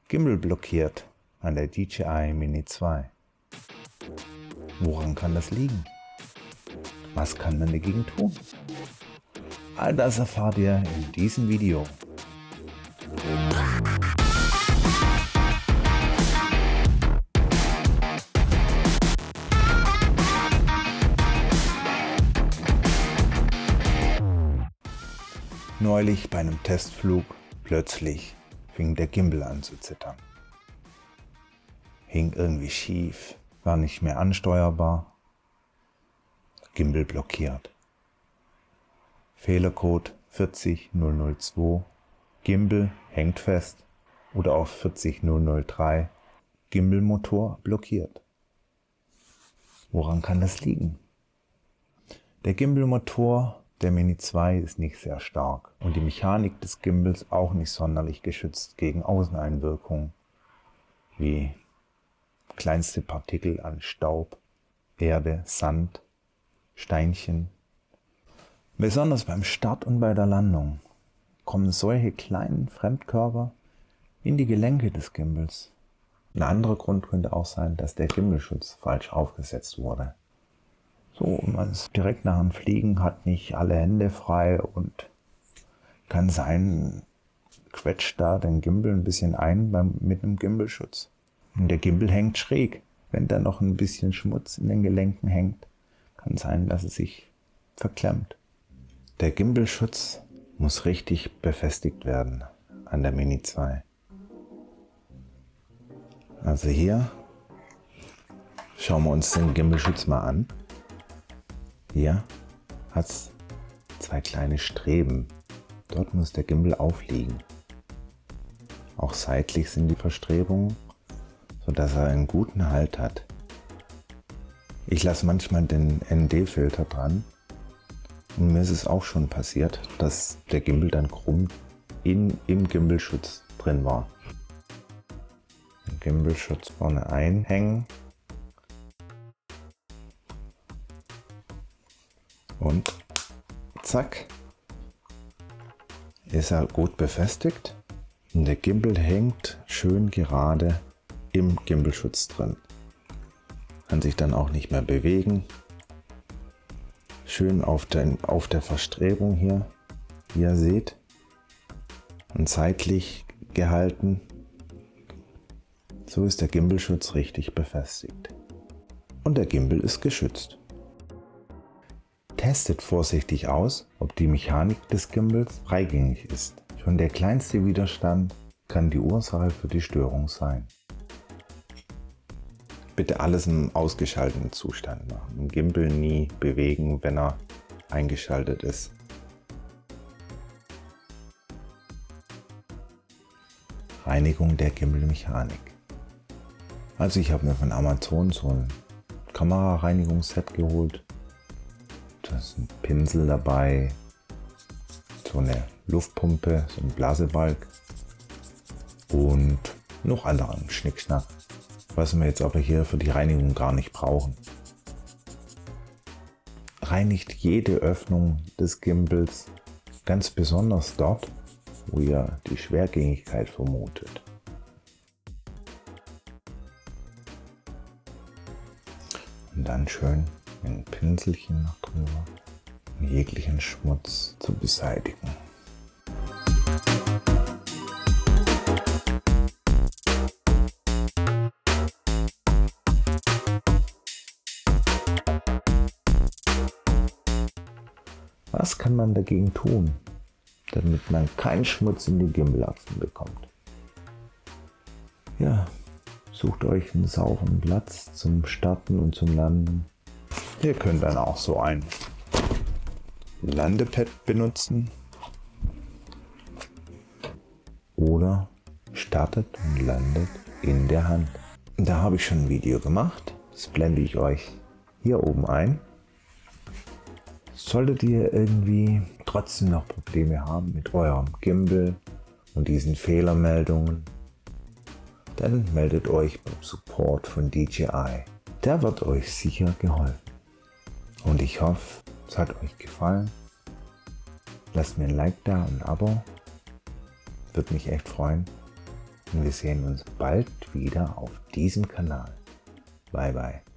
Gimbal blockiert an der DJI Mini 2. Woran kann das liegen? Was kann man dagegen tun? All das erfahrt ihr in diesem Video. Neulich bei einem Testflug plötzlich fing der Gimbal an zu zittern. Hing irgendwie schief, war nicht mehr ansteuerbar. Gimbal blockiert. Fehlercode 40002, Gimbal hängt fest, oder auch 40003, Gimbal-Motor blockiert. Woran kann das liegen? Der Gimbal-Motor der Mini 2 ist nicht sehr stark und die Mechanik des Gimbals auch nicht sonderlich geschützt gegen Außeneinwirkungen wie kleinste Partikel an Staub, Erde, Sand, Steinchen. Besonders beim Start und bei der Landung kommen solche kleinen Fremdkörper in die Gelenke des Gimbals. Ein anderer Grund könnte auch sein, dass der Gimbalschutz falsch aufgesetzt wurde. So, man ist direkt nach dem Fliegen, hat nicht alle Hände frei und kann sein, quetscht da den Gimbal ein bisschen ein mit einem Gimbalschutz. Und der Gimbal hängt schräg. Wenn da noch ein bisschen Schmutz in den Gelenken hängt, kann sein, dass es sich verklemmt. Der Gimbalschutz muss richtig befestigt werden an der Mini 2. Also hier schauen wir uns den Gimbalschutz mal an. Hier hat es zwei kleine Streben. Dort muss der Gimbal aufliegen. Auch seitlich sind die Verstrebungen, sodass er einen guten Halt hat. Ich lasse manchmal den ND-Filter dran und mir ist es auch schon passiert, dass der Gimbal dann krumm im Gimbalschutz drin war. Den Gimbalschutz vorne einhängen und zack, ist er gut befestigt und der Gimbal hängt schön gerade im Gimbalschutz drin. Kann sich dann auch nicht mehr bewegen. Schön auf der Verstrebung hier, wie ihr seht, und seitlich gehalten. So ist der Gimbalschutz richtig befestigt. Und der Gimbal ist geschützt. Testet vorsichtig aus, ob die Mechanik des Gimbals freigängig ist. Schon der kleinste Widerstand kann die Ursache für die Störung sein. Bitte alles im ausgeschalteten Zustand machen. Den Gimbal nie bewegen, wenn er eingeschaltet ist. Reinigung der Gimbal-Mechanik. Also ich habe mir von Amazon so ein Kamerareinigungsset geholt. Da ist ein Pinsel dabei, so eine Luftpumpe, so ein Blasebalg und noch anderen Schnickschnack, was wir jetzt aber hier für die Reinigung gar nicht brauchen. Reinigt jede Öffnung des Gimbals, ganz besonders dort, wo ihr die Schwergängigkeit vermutet. Und dann schön mit einem Pinselchen noch drüber, um jeglichen Schmutz zu beseitigen. Was kann man dagegen tun, damit man keinen Schmutz in die Gimbalachsen bekommt? Ja, sucht euch einen sauberen Platz zum Starten und zum Landen. Ihr könnt dann auch so ein Landepad benutzen oder startet und landet in der Hand. Da habe ich schon ein Video gemacht, das blende ich euch hier oben ein. Solltet ihr irgendwie trotzdem noch Probleme haben mit eurem Gimbal und diesen Fehlermeldungen, dann meldet euch beim Support von DJI. Der wird euch sicher geholfen. Und ich hoffe, es hat euch gefallen. Lasst mir ein Like da und ein Abo. Würde mich echt freuen. und wir sehen uns bald wieder auf diesem Kanal. Bye bye.